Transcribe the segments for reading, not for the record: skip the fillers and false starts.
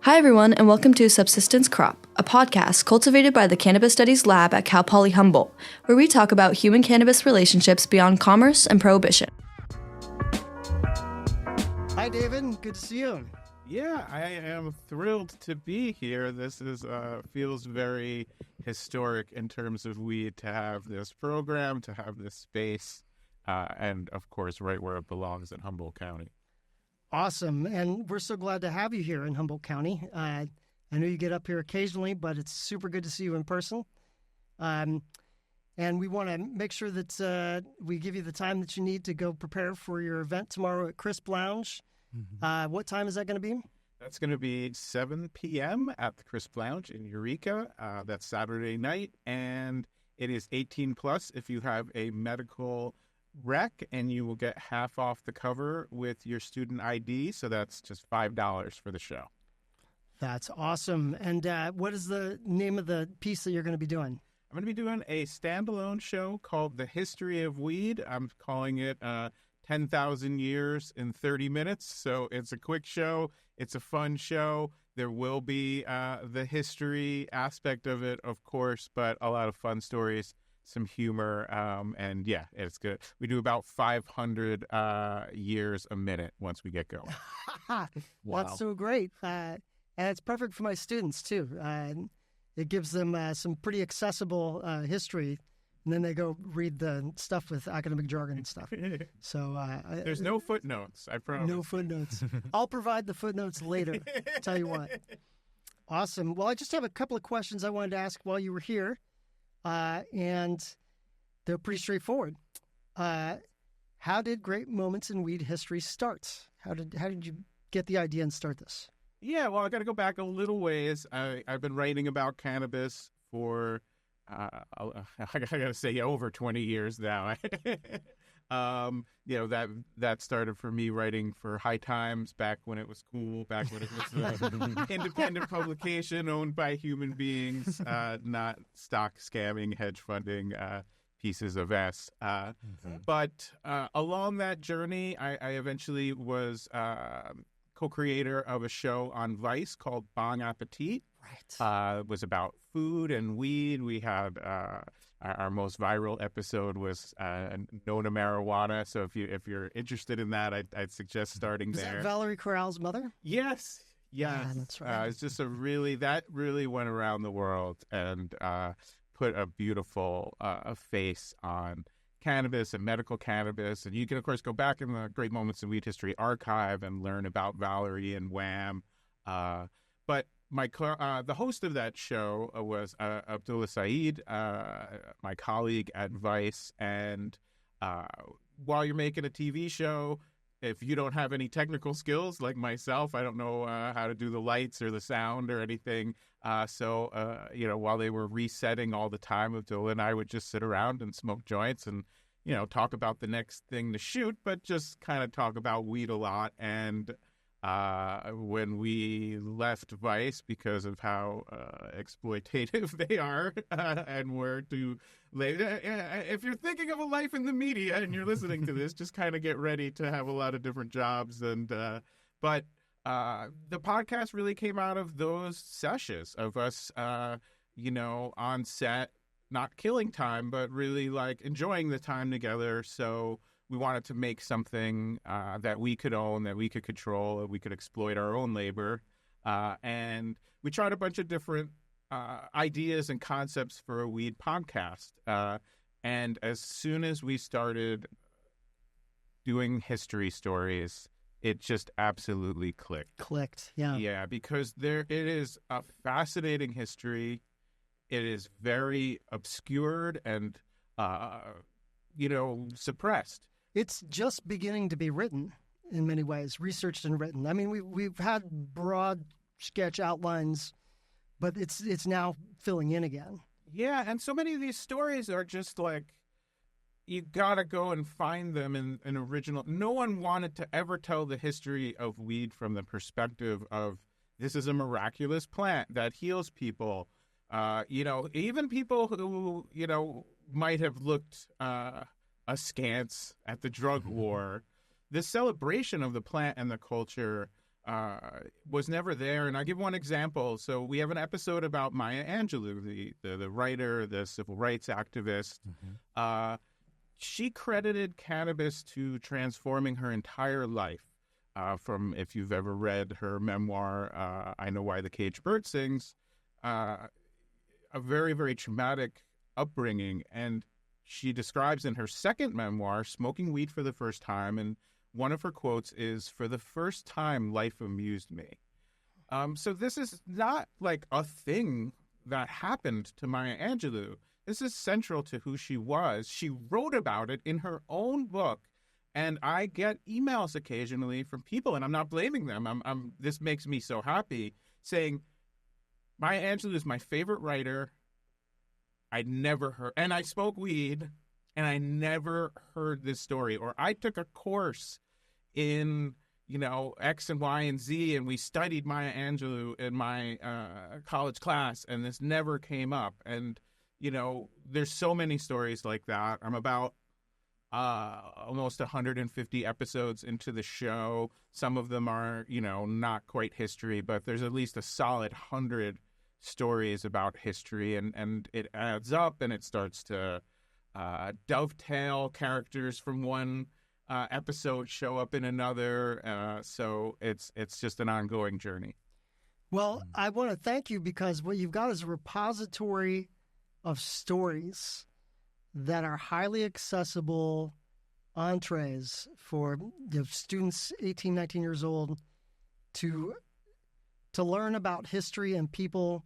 Hi, everyone, and welcome to Subsistence Crop, a podcast cultivated by the Cannabis Studies Lab at Cal Poly Humboldt, where we talk about human cannabis relationships beyond commerce and prohibition. Hi, David. Good to see you. Yeah, I am thrilled to be here. This is feels very historic in terms of weed to have this program, to have this space, and of course, right where it belongs in Humboldt County. Awesome. And we're so glad to have you here in Humboldt County. I know you get up here occasionally, but it's super good to see you in person. And we want to make sure that we give you the time that you need to go prepare for your event tomorrow at Crisp Lounge. Mm-hmm. What time is that going to be? That's going to be 7 p.m. at the Crisp Lounge in Eureka. That's Saturday night, and it is 18 plus if you have a medical rec, and you will get half off the cover with your student ID. So that's just $5 for the show. That's awesome. And what is the name of the piece that you're going to be doing? I'm going to be doing a standalone show called The History of Weed. I'm calling it 10,000 Years in 30 Minutes. So it's a quick show. It's a fun show. There will be the history aspect of it, of course, but a lot of fun stories, some humor, and yeah, it's good. We do about 500 years a minute once we get going. Wow. That's so great. And it's perfect for my students, too. It gives them some pretty accessible history, and then they go read the stuff with academic jargon and stuff. So there's no footnotes, I promise. No footnotes. I'll provide the footnotes later, tell you what. Awesome. Well, I just have a couple of questions I wanted to ask while you were here. And they're pretty straightforward. How did Great Moments in Weed History start? How did you get the idea and start this? Yeah, well, I got to go back a little ways. I've been writing about cannabis for, I got to say, over 20 years now. That started for me writing for High Times back when it was cool, back when it was an independent publication owned by human beings, not stock scamming, hedge funding pieces of S. But along that journey, I eventually was co-creator of a show on Vice called Bon Appetit. Right. It was about food and weed. We had our most viral episode was No to Marijuana. So if you're interested in that, I'd suggest starting there. Is that Valerie Corral's mother? Yes. Yeah, that's right. It's just that really went around the world and put a beautiful face on cannabis and medical cannabis. And you can, of course, go back in the Great Moments in Weed History archive and learn about Valerie and Wham. But the host of that show was Abdullah Saeed, my colleague at Vice. And while you're making a TV show, if you don't have any technical skills like myself, I don't know how to do the lights or the sound or anything. So while they were resetting all the time, Abdullah and I would just sit around and smoke joints and, talk about the next thing to shoot, but just kind of talk about weed a lot. And when we left Vice because of how exploitative they are and were to if you're thinking of a life in the media and you're listening to this, just kind of get ready to have a lot of different jobs. And but the podcast really came out of those sessions of us on set, not killing time, but really like enjoying the time together. So we wanted to make something that we could own, that we could control, that we could exploit our own labor. And we tried a bunch of different ideas and concepts for a weed podcast. And as soon as we started doing history stories, it just absolutely clicked. Yeah. Yeah, because it is a fascinating history. It is very obscured and, suppressed. It's just beginning to be written in many ways, researched and written. I mean, we've had broad sketch outlines, but it's now filling in again. Yeah, and so many of these stories are just like, you gotta go and find them in an original. No one wanted to ever tell the history of weed from the perspective of this is a miraculous plant that heals people. Even people who, might have looked askance at the drug war. This celebration of the plant and the culture was never there. And I give one example. So we have an episode about Maya Angelou, the writer, the civil rights activist. She credited cannabis to transforming her entire life. From, if you've ever read her memoir, I Know Why the Caged Bird Sings, a very, very traumatic upbringing. And she describes in her second memoir, smoking weed for the first time, and one of her quotes is, "For the first time, life amused me." So this is not like a thing that happened to Maya Angelou. This is central to who she was. She wrote about it in her own book. And I get emails occasionally from people, and I'm not blaming them. This makes me so happy, saying, Maya Angelou is my favorite writer. I'd never heard, and I smoke weed, and I never heard this story. Or I took a course in, X and Y and Z, and we studied Maya Angelou in my college class, and this never came up. And, there's so many stories like that. I'm about almost 150 episodes into the show. Some of them are, not quite history, but there's at least a solid 100 stories about history, and it adds up, and it starts to dovetail. Characters from one episode show up in another, so it's just an ongoing journey. Well, I want to thank you, because what you've got is a repository of stories that are highly accessible entrees for students 18, 19 years old to learn about history and people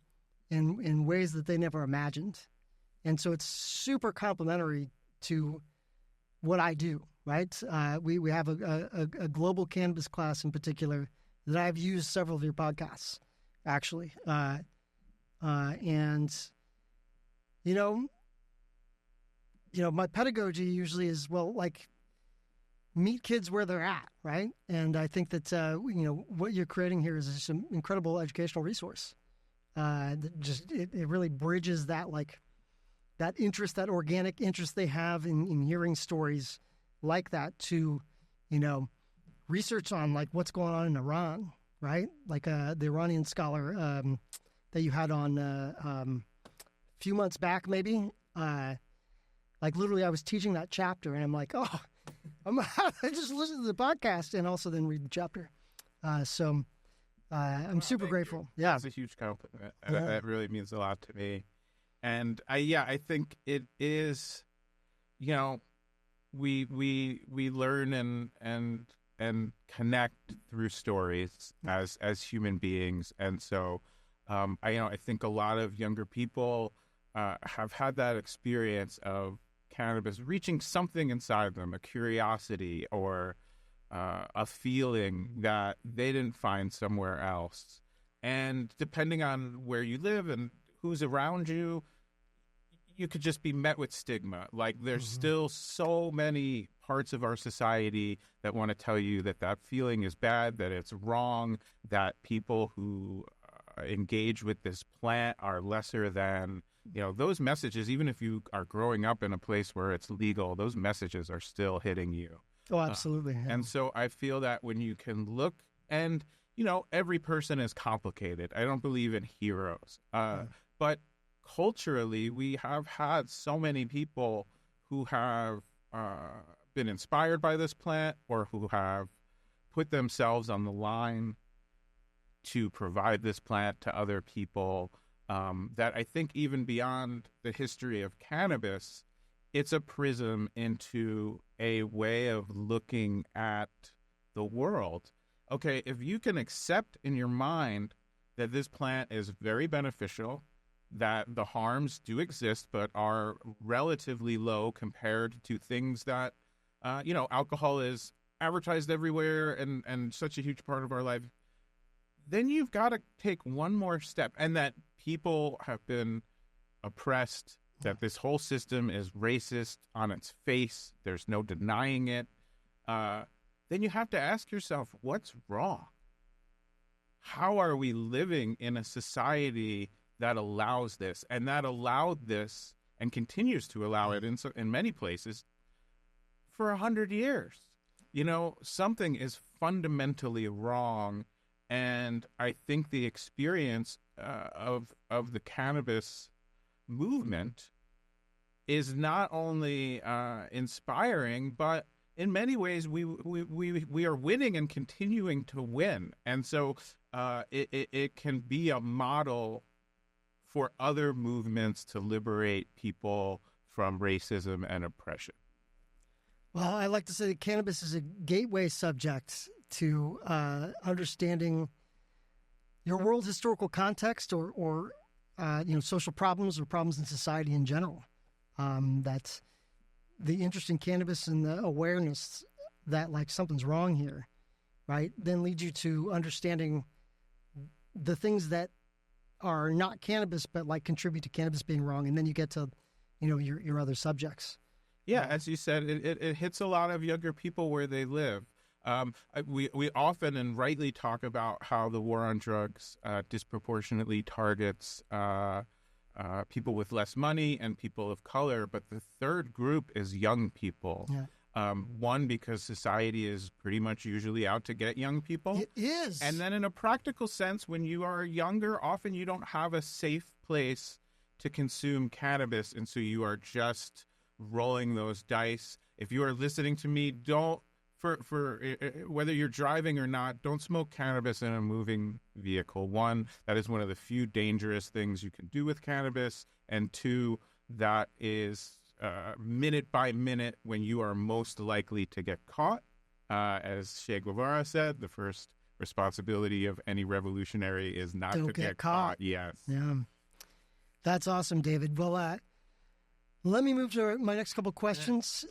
in ways that they never imagined. And so it's super complementary to what I do, right? We have a global cannabis class in particular that I've used several of your podcasts, actually. And, my pedagogy usually is, meet kids where they're at, right? And I think that, what you're creating here is just an incredible educational resource. It really bridges that, that interest, that organic interest they have in hearing stories like that to, research on, what's going on in Iran, right? The Iranian scholar that you had on a few months back, maybe. Literally, I was teaching that chapter, and I'm like, oh, I just listened to the podcast and also then read the chapter. So I'm super grateful. Yeah, it's a huge compliment. Yeah. That really means a lot to me. And I think it is, we learn and connect through stories as human beings. And so, I think a lot of younger people have had that experience of cannabis reaching something inside them, a curiosity or a feeling that they didn't find somewhere else. And depending on where you live and who's around you, you could just be met with stigma. There's still so many parts of our society that want to tell you that feeling is bad, that it's wrong, that people who engage with this plant are lesser than. Those messages, even if you are growing up in a place where it's legal, those messages are still hitting you. Oh, absolutely. Yeah. And so I feel that when you can look, and, every person is complicated. I don't believe in heroes. But culturally, we have had so many people who have been inspired by this plant or who have put themselves on the line to provide this plant to other people. That I think even beyond the history of cannabis, it's a prism into a way of looking at the world. Okay, if you can accept in your mind that this plant is very beneficial, that the harms do exist but are relatively low compared to things that, alcohol is advertised everywhere and such a huge part of our life, then you've got to take one more step. And that people have been oppressed, that this whole system is racist on its face, there's no denying it, then you have to ask yourself, what's wrong? How are we living in a society that allows this, and that allowed this and continues to allow it in many places for 100 years? Something is fundamentally wrong, And I think the experience of the cannabis movement is not only inspiring, but in many ways we are winning and continuing to win. And so it can be a model for other movements to liberate people from racism and oppression. Well, I like to say that cannabis is a gateway subject to understanding your world historical context or social problems or problems in society in general. That's the interest in cannabis and the awareness that like something's wrong here, right? Then leads you to understanding the things that are not cannabis but like contribute to cannabis being wrong, and then you get to your other subjects. Yeah, as you said, it hits a lot of younger people where they live. We often and rightly talk about how the war on drugs disproportionately targets people with less money and people of color, but the third group is young people. Yeah. One, because society is pretty much usually out to get young people. It is. And then in a practical sense, when you are younger, often you don't have a safe place to consume cannabis, and so you are just rolling those dice. If you are listening to me, don't, for whether you're driving or not, don't smoke cannabis in a moving vehicle. One, that is one of the few dangerous things you can do with cannabis, and two, that is minute by minute when you are most likely to get caught. As Che Guevara said, the first responsibility of any revolutionary is not to get caught. Yes. Yeah. That's awesome, David. Well, let me move to my next couple questions.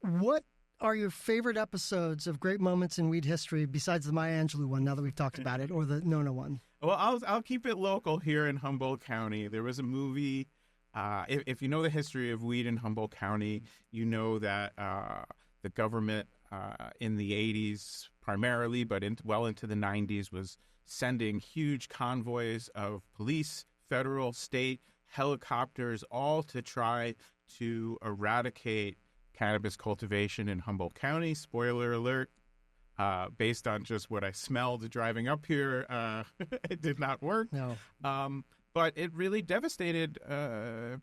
What are your favorite episodes of Great Moments in Weed History besides the Maya Angelou one, now that we've talked about it, or the Nona one? Well, I'll keep it local here in Humboldt County. There was a movie, if you know the history of weed in Humboldt County, you know that the government in the 80s primarily, but well into the 90s, was sending huge convoys of police, federal, state, helicopters, all to try to eradicate cannabis cultivation in Humboldt County. Spoiler alert, based on just what I smelled driving up here, it did not work. No. But it really devastated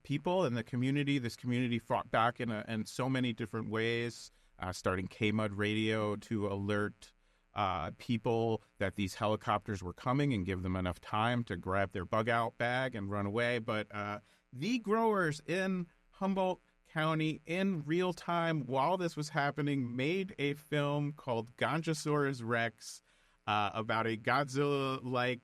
people in the community. This community fought back in so many different ways, starting K-Mud radio to alert people that these helicopters were coming and give them enough time to grab their bug-out bag and run away. But the growers in Humboldt County, in real time, while this was happening, made a film called Ganjasaurus Rex about a Godzilla-like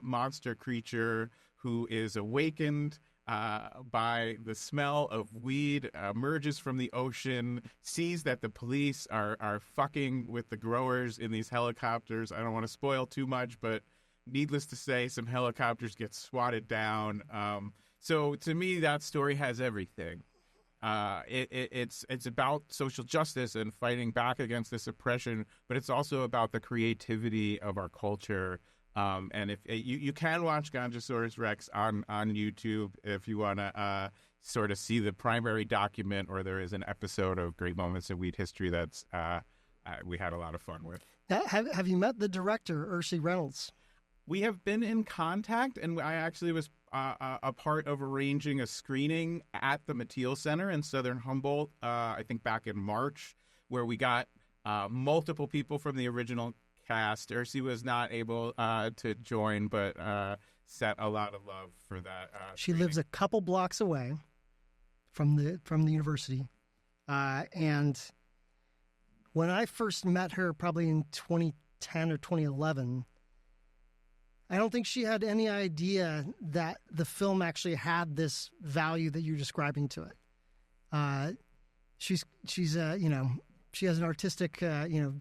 monster creature who is awakened by the smell of weed, emerges from the ocean, sees that the police are fucking with the growers in these helicopters. I don't want to spoil too much, but needless to say, some helicopters get swatted down. So to me, that story has everything. It's about social justice and fighting back against this oppression, but it's also about the creativity of our culture. And if you can watch Ganjasaurus Rex on YouTube if you want to sort of see the primary document, or there is an episode of Great Moments in Weed History that's we had a lot of fun with. Have you met the director, Ursi Reynolds? We have been in contact, and I actually was a part of arranging a screening at the Mateel Center in Southern Humboldt, I think back in March, where we got multiple people from the original cast. Ursi was not able to join, but set a lot of love for that. She lives a couple blocks away from the university, and when I first met her, probably in 2010 or 2011. I don't think she had any idea that the film actually had this value that you're describing to it. She's she has an artistic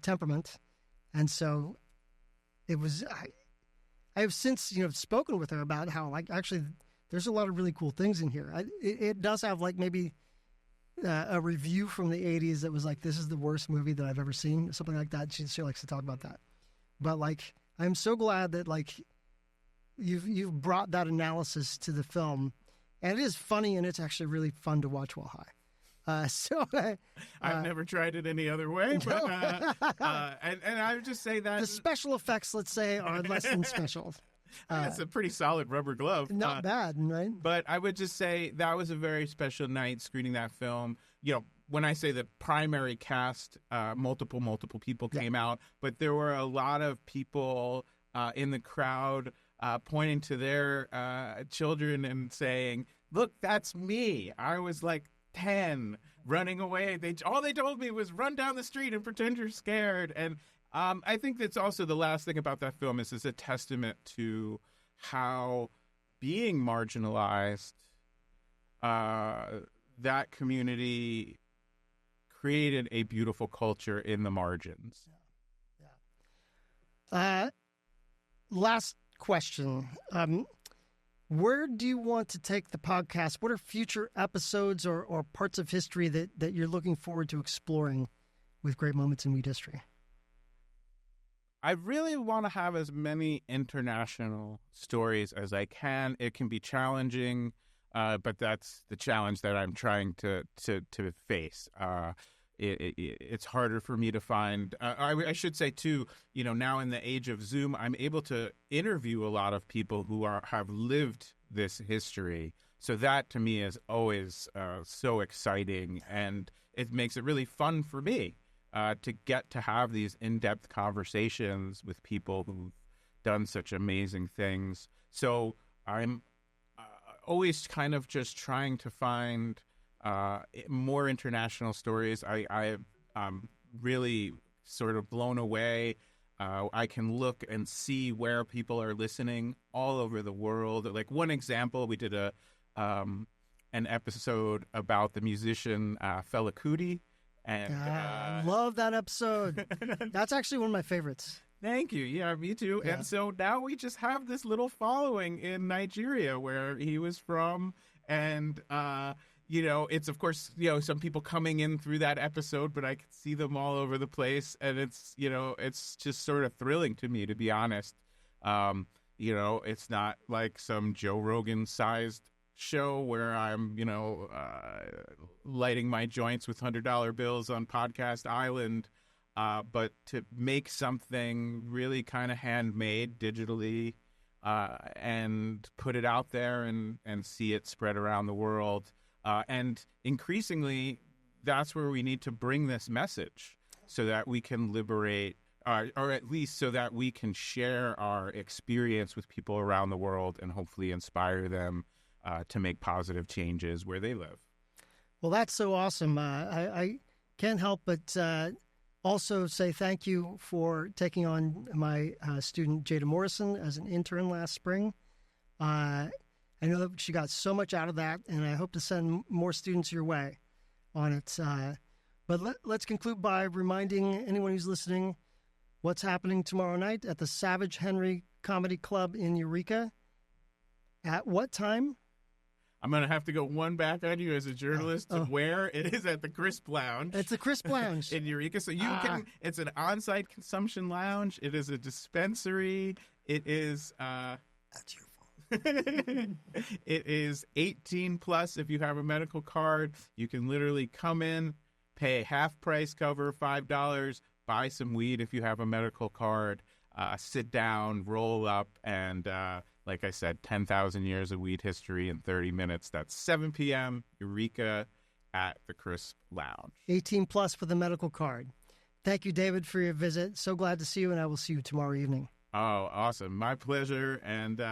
temperament, and so it was. I have since spoken with her about how actually there's a lot of really cool things in here. It does have maybe a review from the 80s that was this is the worst movie that I've ever seen, something like that. She likes to talk about that, but I'm so glad that you've brought that analysis to the film, and it is funny, and it's actually really fun to watch while high. I've never tried it any other way, but and I would just say that the special effects, let's say, are less than special. It's a pretty solid rubber glove. Not bad, right? But I would just say that was a very special night screening that film. When I say the primary cast, multiple people came out, but there were a lot of people in the crowd pointing to their children and saying, "Look, that's me. I was like 10, running away. All they told me was run down the street and pretend you're scared." And I think that's also the last thing about that film is a testament to how being marginalized, that community created a beautiful culture in the margins. Last question. Where do you want to take the podcast? What are future episodes or parts of history that you're looking forward to exploring with Great Moments in Weed History? I really want to have as many international stories as I can. It can be challenging, but that's the challenge that I'm trying to face. It's harder for me to find. I should say too. Now in the age of Zoom, I'm able to interview a lot of people who have lived this history. So that to me is always so exciting, and it makes it really fun for me to get to have these in-depth conversations with people who've done such amazing things. So I'm always kind of just trying to find more international stories. I'm really sort of blown away. I can look and see where people are listening all over the world. Like one example, we did an episode about the musician Fela Kuti. And love that episode. That's actually one of my favorites. Thank you. Yeah, me too. Yeah. And so now we just have this little following in Nigeria where he was from. And, it's, of course, some people coming in through that episode, but I could see them all over the place. And it's, it's just sort of thrilling to me, to be honest. It's not like some Joe Rogan-sized show where I'm, lighting my joints with $100 bills on Podcast Island, but to make something really kind of handmade digitally and put it out there and see it spread around the world. And increasingly, that's where we need to bring this message so that we can liberate, or at least so that we can share our experience with people around the world and hopefully inspire them to make positive changes where they live. Well, that's so awesome. I can't help but also say thank you for taking on my student Jada Morrison as an intern last spring. I know that she got so much out of that, and I hope to send more students your way on it. But let's conclude by reminding anyone who's listening what's happening tomorrow night at the Savage Henry Comedy Club in Eureka. At what time? I'm going to have to go one back on you as a journalist to where it is at the Crisp Lounge. It's the Crisp Lounge. In Eureka. So you can, it's an on-site consumption lounge. It is a dispensary. It is, that's your fault. It is 18 plus. If you have a medical card, you can literally come in, pay half price cover, $5, buy some weed if you have a medical card, sit down, roll up, and, like I said, 10,000 years of weed history in 30 minutes. That's 7 p.m., Eureka at the Crisp Lounge. 18 plus for the medical card. Thank you, David, for your visit. So glad to see you, and I will see you tomorrow evening. Oh, awesome. My pleasure. And,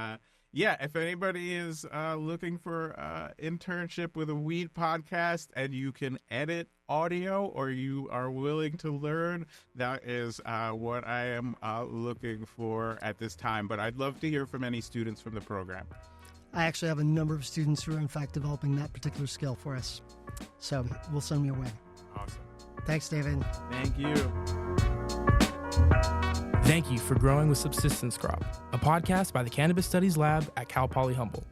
if anybody is looking for internship with a weed podcast and you can edit audio or you are willing to learn, that is what I am looking for at this time. But I'd love to hear from any students from the program. I actually have a number of students who are, in fact, developing that particular skill for us. So we'll send you away. Awesome. Thanks, David. Thank you. Thank you for growing with Subsistence Crop, a podcast by the Cannabis Studies Lab at Cal Poly Humboldt.